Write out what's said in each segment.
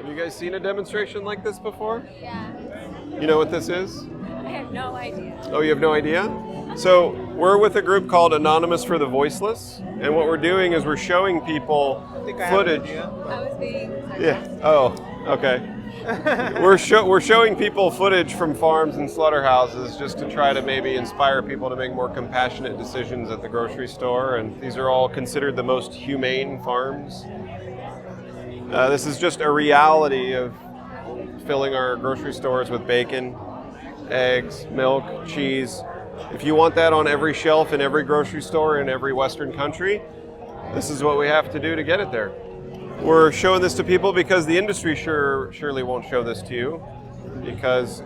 Have you guys seen a demonstration like this before? Yeah. You know what this is? I have no idea. Oh, you have no idea? So we're with a group called Anonymous for the Voiceless, and what we're doing is we're showing people footage. I was being sarcastic. Yeah. Oh, okay. We're showing people footage from farms and slaughterhouses just to try to maybe inspire people to make more compassionate decisions at the grocery store. And these are all considered the most humane farms. This is just a reality of filling our grocery stores with bacon, eggs, milk, cheese. If you want that on every shelf in every grocery store in every Western country, this is what we have to do to get it there. We're showing this to people because the industry surely won't show this to you, because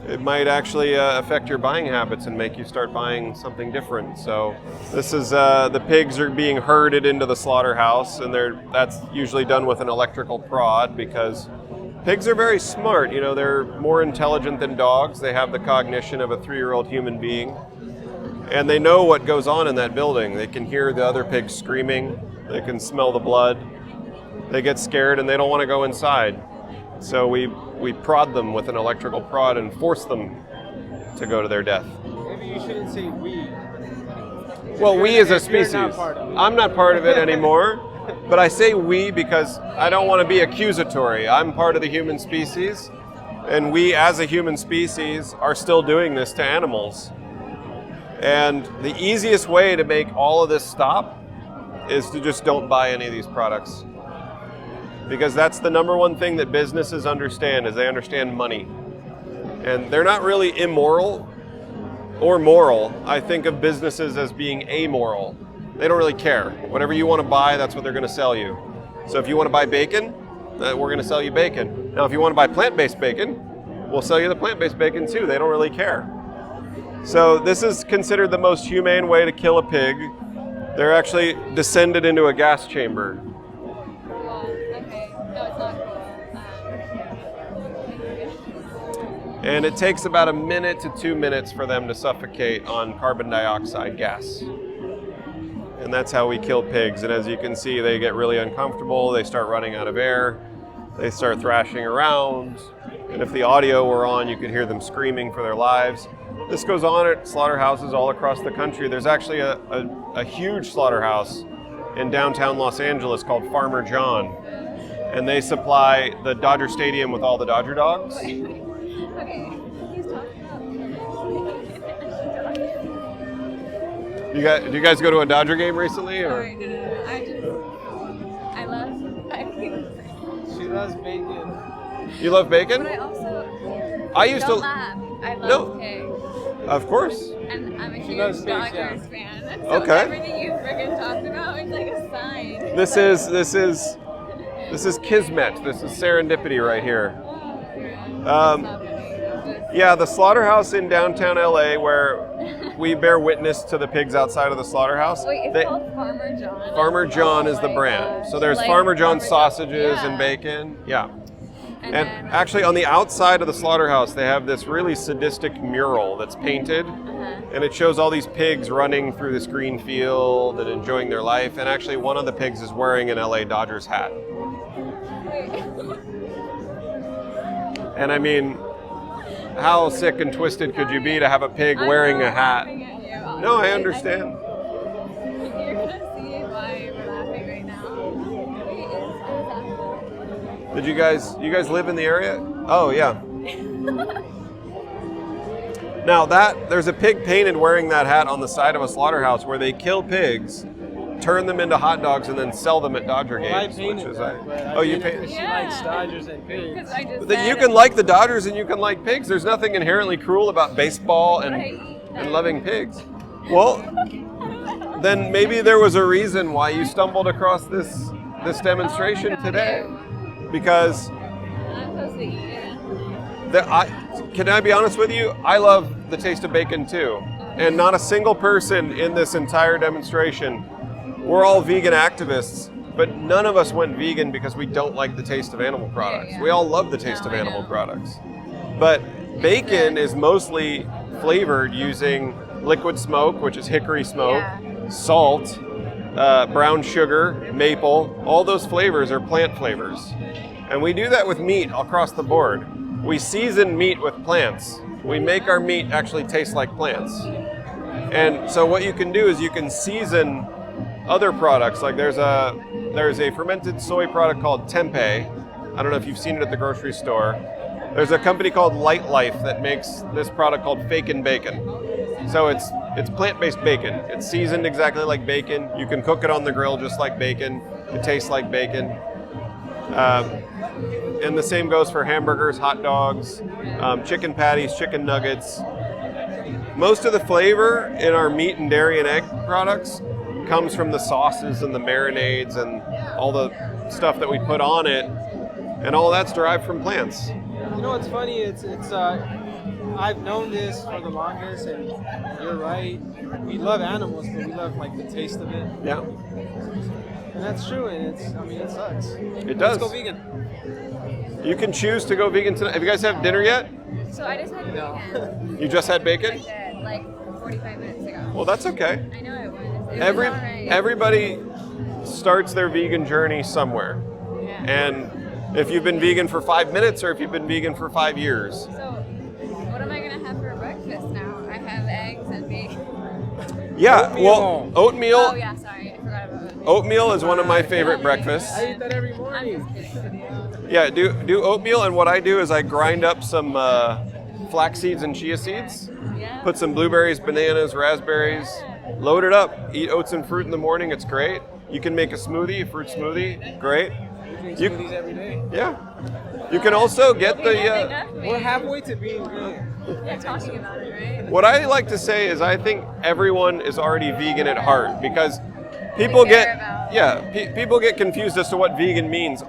it might actually affect your buying habits and make you start buying something different. So this is the pigs are being herded into the slaughterhouse, and that's usually done with an electrical prod because pigs are very smart. You know, they're more intelligent than dogs. They have the cognition of a 3-year-old human being, and they know what goes on in that building. They can hear the other pigs screaming. They can smell the blood. They get scared and they don't want to go inside. So we prod them with an electrical prod and force them to go to their death. Maybe you shouldn't say we. Well, we as a species. I'm not part of it anymore, but I say we because I don't want to be accusatory. I'm part of the human species, and we as a human species are still doing this to animals. And the easiest way to make all of this stop is to just don't buy any of these products. Because that's the number one thing that businesses understand, is they understand money. And they're not really immoral or moral. I think of businesses as being amoral. They don't really care. Whatever you want to buy, that's what they're going to sell you. So if you want to buy bacon, we're going to sell you bacon. Now if you want to buy plant-based bacon, we'll sell you the plant-based bacon too. They don't really care. So this is considered the most humane way to kill a pig. They're actually descended into a gas chamber. And it takes about 1 minute to 2 minutes for them to suffocate on carbon dioxide gas. And that's how we kill pigs. And as you can see, they get really uncomfortable. They start running out of air. They start thrashing around. And if the audio were on, you could hear them screaming for their lives. This goes on at slaughterhouses all across the country. There's actually a huge slaughterhouse in downtown Los Angeles called Farmer John. And they supply the Dodger Stadium with all the Dodger dogs. Okay, he's talking about. Do you guys go to a Dodger game recently? Or? Sorry, no. I love. She loves bacon. You love bacon? But I also. I used don't to. Laugh. I love pigs. Of course. And I'm a huge loves pigs, Dodgers yeah. fan. So Okay. everything you friggin' talked about is like a sign. This is kismet. This is serendipity right here. Yeah, the slaughterhouse in downtown LA, where we bear witness to the pigs outside of the slaughterhouse. Wait, it's called Farmer John? Farmer John is the my brand. gosh. So there's Like Farmer John Farmer sausages John. and bacon. Yeah. And then, actually on the outside of the slaughterhouse, they have this really sadistic mural that's painted. And it shows all these pigs running through this green field and enjoying their life. And actually one of the pigs is wearing an LA Dodgers hat. And I mean, how sick and twisted could you be to have a pig wearing a hat? No, I understand. You're gonna see why we're laughing right now. Did you guys live in the area? Oh yeah. Now there's a pig painted wearing that hat on the side of a slaughterhouse where they kill pigs, turn them into hot dogs, and then sell them at Dodger games. You painted? She likes Dodgers and pigs. You can like the Dodgers and you can like pigs. There's nothing inherently cruel about baseball and loving pigs. Well, then maybe there was a reason why you stumbled across this demonstration today. Because I'm supposed to eat it. can I be honest with you? I love the taste of bacon too. And not a single person in this entire demonstration, we're all vegan activists, but none of us went vegan because we don't like the taste of animal products. We all love the taste of animal products. But bacon is mostly flavored using liquid smoke, which is hickory smoke, salt, brown sugar, maple. All those flavors are plant flavors. And we do that with meat across the board. We season meat with plants. We make our meat actually taste like plants. And so what you can do is you can season other products. Like there's a fermented soy product called tempeh. I don't know if you've seen it at the grocery store. There's a company called Light Life that makes this product called Fakin' Bacon. So it's plant-based bacon. It's seasoned exactly like bacon. You can cook it on the grill just like bacon. It tastes like bacon. And the same goes for hamburgers, hot dogs, chicken patties, chicken nuggets. Most of the flavor in our meat and dairy and egg products comes from the sauces and the marinades and all the stuff that we put on it. And all that's derived from plants. You know what's funny? It's I've known this for the longest, and you're right. We love animals, but we love like the taste of it. Yeah. And that's true, and it sucks. It does. Let's go vegan. You can choose to go vegan tonight. Have you guys had dinner yet? So I just had bacon. You just had I bacon? did, like 45 minutes ago. Well, that's okay. I know it was. It was all right. Everybody starts their vegan journey somewhere. Yeah. And if you've been vegan for 5 minutes or if you've been vegan for 5 years. So what am I going to have for breakfast now? I have eggs and bacon. Yeah, well, oatmeal. Oh, yeah, sorry. I forgot about it. Oatmeal is one of my favorite breakfasts. I eat that every I'm morning. just kidding. Yeah, do oatmeal, and what I do is I grind up some flax seeds and chia seeds, Yeah. put some blueberries, bananas, raspberries, load it up, eat oats and fruit in the morning, it's great. You can make a smoothie, a fruit smoothie, great. We drink You- smoothies every day. Yeah. You can also get You're the... holding up me. We're halfway to being vegan. Yeah, talking about it, right? What I like to say is I think everyone is already vegan at heart because people care about- people get confused as to what vegan means.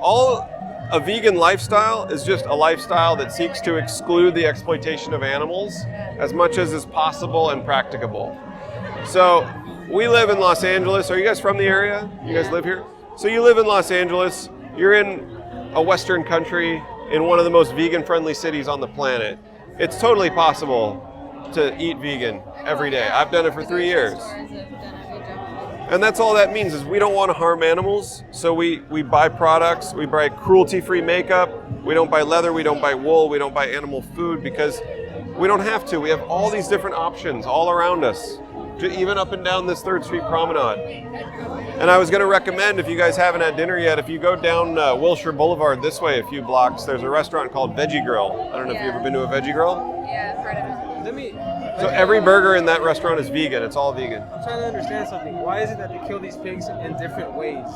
A vegan lifestyle is just a lifestyle that seeks to exclude the exploitation of animals as much as is possible and practicable. So we live in Los Angeles. Are you guys from the area? You guys live here? So you live in Los Angeles. You're in a Western country in one of the most vegan-friendly cities on the planet. It's totally possible to eat vegan every day. I've done it for 3 years. And that's all that means is we don't want to harm animals. So we buy products, we buy cruelty-free makeup, we don't buy leather, we don't buy wool, we don't buy animal food because we don't have to. We have all these different options all around us, even up and down this 3rd Street Promenade. And I was going to recommend, if you guys haven't had dinner yet, if you go down Wilshire Boulevard this way a few blocks, there's a restaurant called Veggie Grill. I don't know if you've ever been to a Veggie Grill. Yeah, I've heard of it. So every burger in that restaurant is vegan. It's all vegan. I'm trying to understand something. Why is it that they kill these pigs in different ways?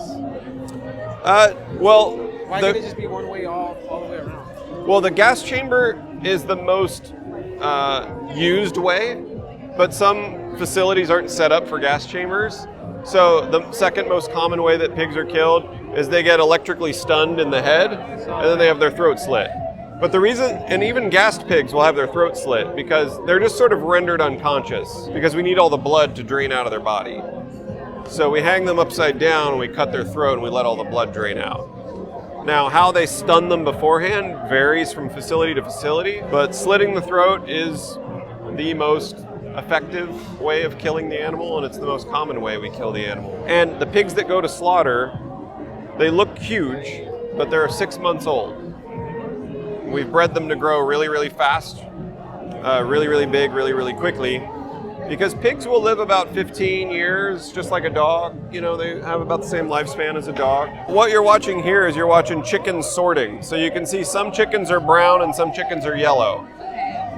Well, Why can't it just be one way all the way around? well, the gas chamber is the most used way, but some facilities aren't set up for gas chambers. So the second most common way that pigs are killed is they get electrically stunned in the head, and then they have their throat slit. But the reason, and even gassed pigs will have their throat slit because they're just sort of rendered unconscious because we need all the blood to drain out of their body. So we hang them upside down and we cut their throat and we let all the blood drain out. Now, how they stun them beforehand varies from facility to facility, but slitting the throat is the most effective way of killing the animal, and it's the most common way we kill the animal. And the pigs that go to slaughter, they look huge, but they're 6 months old. We've bred them to grow really, really fast, really, really big, really, really quickly, because pigs will live about 15 years, just like a dog. You know, they have about the same lifespan as a dog. What you're watching here is you're watching chicken sorting. So you can see some chickens are brown and some chickens are yellow.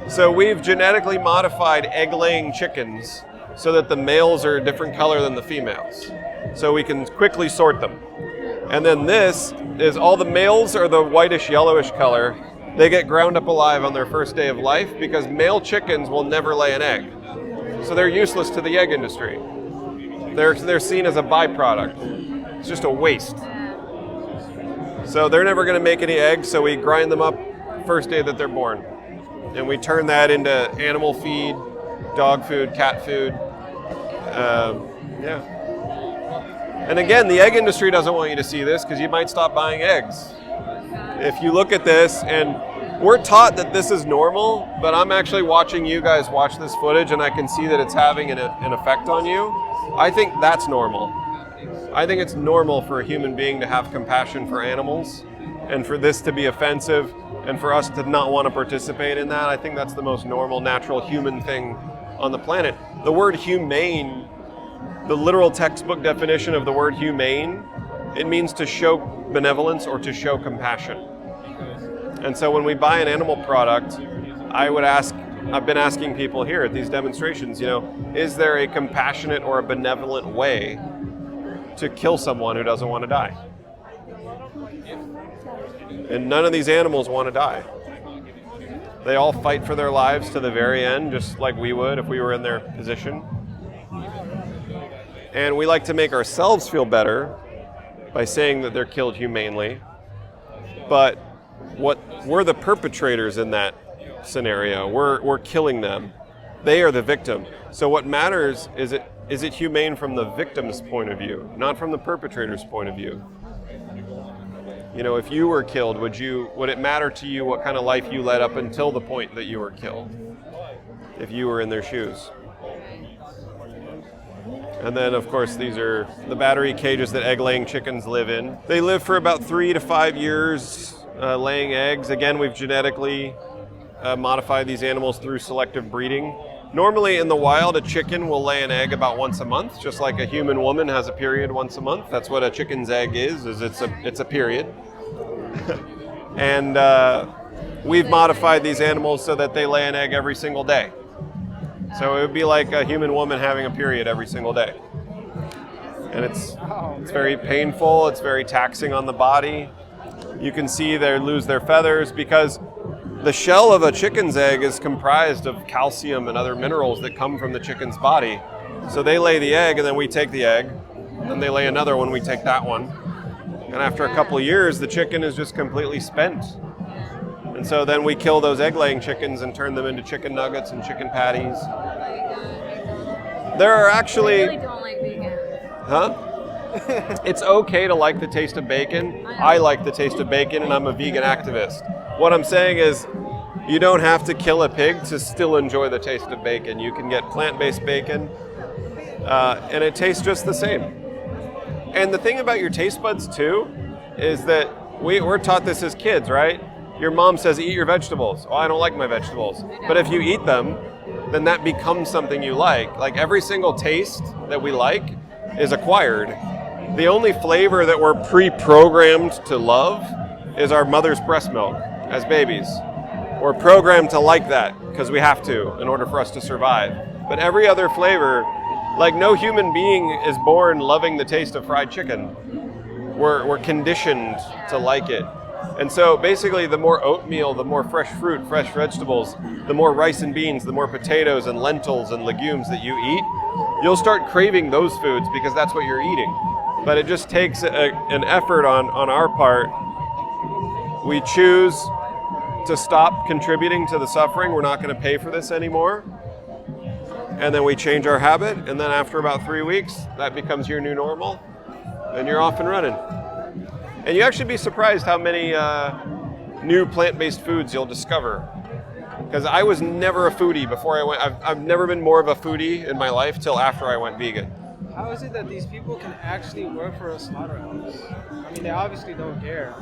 So we've genetically modified egg-laying chickens so that the males are a different color than the females. So we can quickly sort them. And then this is all the males are the whitish yellowish color. They get ground up alive on their first day of life because male chickens will never lay an egg. So they're useless to the egg industry. They're seen as a byproduct. It's just a waste. So they're never going to make any eggs, so we grind them up first day that they're born. And we turn that into animal feed, dog food, cat food. Yeah. And again, the egg industry doesn't want you to see this because you might stop buying eggs. If you look at this, and we're taught that this is normal, but I'm actually watching you guys watch this footage and I can see that it's having an effect on you. I think that's normal. I think it's normal for a human being to have compassion for animals, and for this to be offensive, and for us to not want to participate in that. I think that's the most normal, natural human thing on the planet. The word humane, the literal textbook definition of the word humane, it means to show benevolence or to show compassion. And so when we buy an animal product, I've been asking people here at these demonstrations, is there a compassionate or a benevolent way to kill someone who doesn't want to die? And none of these animals want to die. They all fight for their lives to the very end, just like we would if we were in their position. And we like to make ourselves feel better by saying that they're killed humanely. But we're the perpetrators in that scenario. We're killing them. They are the victim. So what matters is it humane from the victim's point of view, not from the perpetrator's point of view. If you were killed, would it matter to you what kind of life you led up until the point that you were killed, if you were in their shoes? And then, of course, these are the battery cages that egg-laying chickens live in. They live for about 3 to 5 years laying eggs. Again, we've genetically modified these animals through selective breeding. Normally in the wild, a chicken will lay an egg about once a month, just like a human woman has a period once a month. That's what a chicken's egg is it's a period. And we've modified these animals so that they lay an egg every single day. So it would be like a human woman having a period every single day. And it's very painful, it's very taxing on the body. You can see they lose their feathers because the shell of a chicken's egg is comprised of calcium and other minerals that come from the chicken's body. So they lay the egg and then we take the egg, and they lay another one, we take that one. And after a couple of years, the chicken is just completely spent. And so then we kill those egg-laying chickens and turn them into chicken nuggets and chicken patties. There are actually... I really don't like vegan. Huh? It's okay to like the taste of bacon. I like the taste of bacon, and I'm a vegan activist. What I'm saying is, you don't have to kill a pig to still enjoy the taste of bacon. You can get plant-based bacon, and it tastes just the same. And the thing about your taste buds, too, is that we're taught this as kids, right? Your mom says, eat your vegetables. Oh, I don't like my vegetables. But if you eat them, then that becomes something you like. Like every single taste that we like is acquired. The only flavor that we're pre-programmed to love is our mother's breast milk as babies. We're programmed to like that because we have to in order for us to survive. But every other flavor, like no human being is born loving the taste of fried chicken. We're conditioned to like it. And so basically the more oatmeal, the more fresh fruit, fresh vegetables, the more rice and beans, the more potatoes and lentils and legumes that you eat, you'll start craving those foods because that's what you're eating. But it just takes an effort on our part. We choose to stop contributing to the suffering. We're not going to pay for this anymore. And then we change our habit. And then after about 3 weeks, that becomes your new normal. And you're off and running. And you actually be surprised how many new plant-based foods you'll discover. Because I was never a foodie before I went. I've never been more of a foodie in my life till after I went vegan. How is it that these people can actually work for a slaughterhouse? I mean, they obviously don't care.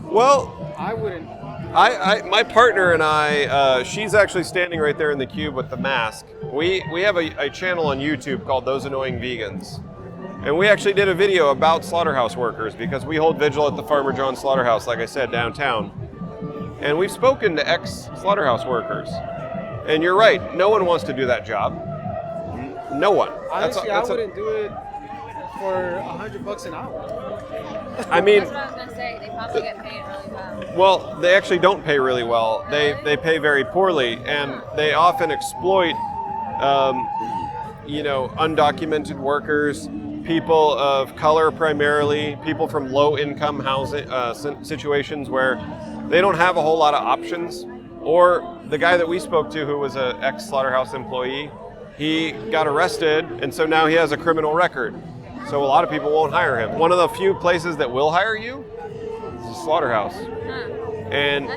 Well, I wouldn't. My partner and I, she's actually standing right there in the cube with the mask. We have a channel on YouTube called Those Annoying Vegans. And we actually did a video about slaughterhouse workers because we hold vigil at the Farmer John Slaughterhouse, like I said, downtown. And we've spoken to ex-slaughterhouse workers. And you're right, no one wants to do that job. No one. Honestly, I wouldn't do it for $100 an hour. I mean, That's what I was gonna say. They probably get paid really well. Well, they actually don't pay really well. They pay very poorly, and they often exploit, undocumented workers, people of color primarily, people from low-income housing situations where they don't have a whole lot of options. Or the guy that we spoke to, who was an ex-slaughterhouse employee, he got arrested, and so now he has a criminal record. So a lot of people won't hire him. One of the few places that will hire you is a slaughterhouse. And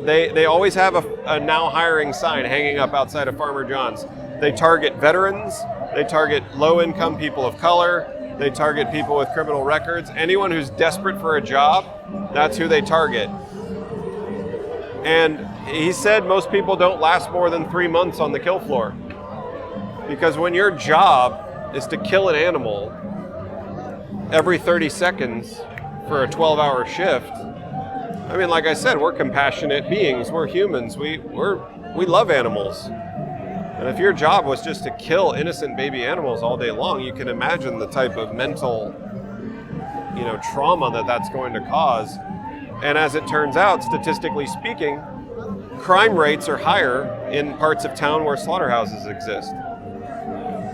they always have a now hiring sign hanging up outside of Farmer John's. They target veterans, they target low-income people of color, They target people with criminal records. Anyone who's desperate for a job, that's who they target. And he said most people don't last more than 3 months on the kill floor. Because when your job is to kill an animal every 30 seconds for a 12-hour shift, I mean, like I said, we're compassionate beings. We're humans. We love animals. And if your job was just to kill innocent baby animals all day long, you can imagine the type of mental, trauma that that's going to cause. And as it turns out, statistically speaking, crime rates are higher in parts of town where slaughterhouses exist.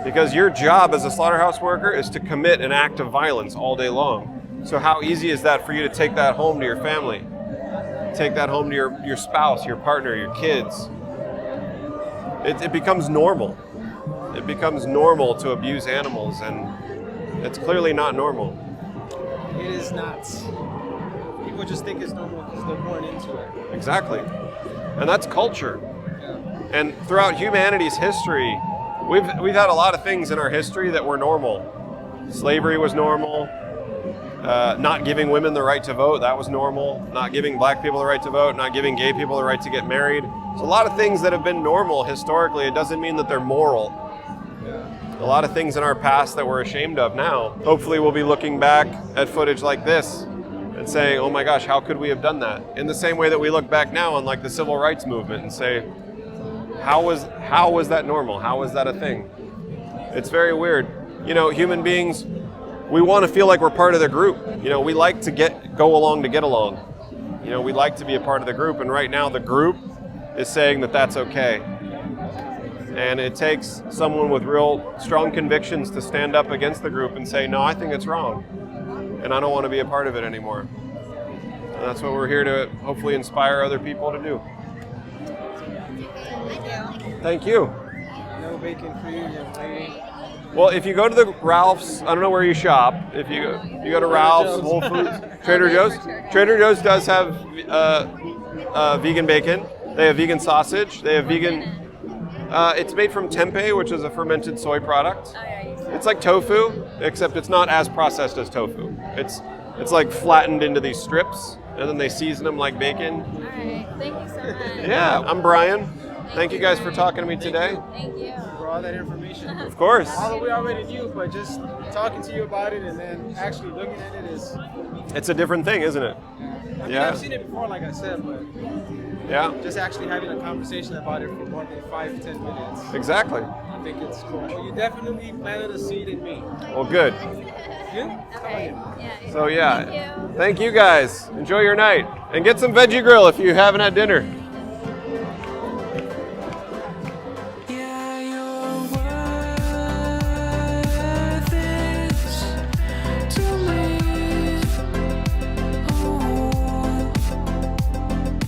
Because your job as a slaughterhouse worker is to commit an act of violence all day long. So how easy is that for you to take that home to your family? Take that home to your spouse, your partner, your kids? It becomes normal. It becomes normal to abuse animals, and it's clearly not normal. It is not. People just think it's normal because they're born into it. Exactly. And that's culture. Yeah. And throughout humanity's history, we've had a lot of things in our history that were normal. Slavery was normal. Not giving women the right to vote, that was normal. Not giving black people the right to vote, not giving gay people the right to get married. There's a lot of things that have been normal historically. It doesn't mean that they're moral. A lot of things in our past that we're ashamed of now. Hopefully we'll be looking back at footage like this and saying, oh my gosh, how could we have done that? In the same way that we look back now on like the civil rights movement and say, how was that normal? How was that a thing? It's very weird. Human beings, we want to feel like we're part of the group. We like to go along to get along. We like to be a part of the group, and right now the group is saying that that's okay. And it takes someone with real strong convictions to stand up against the group and say, no, I think it's wrong, and I don't want to be a part of it anymore. And that's what we're here to hopefully inspire other people to do. Thank you. No bacon for you, young lady. Well, if you go to the Ralph's, I don't know where you shop. If you go to Ralph's, Whole Foods, Trader Joe's. Trader Joe's does have vegan bacon. They have vegan sausage. They have vegan. It's made from tempeh, which is a fermented soy product. It's like tofu, except it's not as processed as tofu. It's like flattened into these strips, and then they season them like bacon. All right, thank you so much. Yeah, I'm Brian. Thank you guys for talking to me today. Thank you. For all that information. Of course. Although we already knew, but just talking to you about it and then actually looking at it is... It's a different thing, isn't it? I mean, Yeah. I've seen it before, like I said, but Yeah, just actually having a conversation about it for more than 5 to 10 minutes, exactly. I think it's cool. Well, you definitely planted a seed in me. Well, good. You? Okay. Yeah. So yeah, Thank you. thank you guys. Enjoy your night. And get some veggie grill if you haven't had dinner.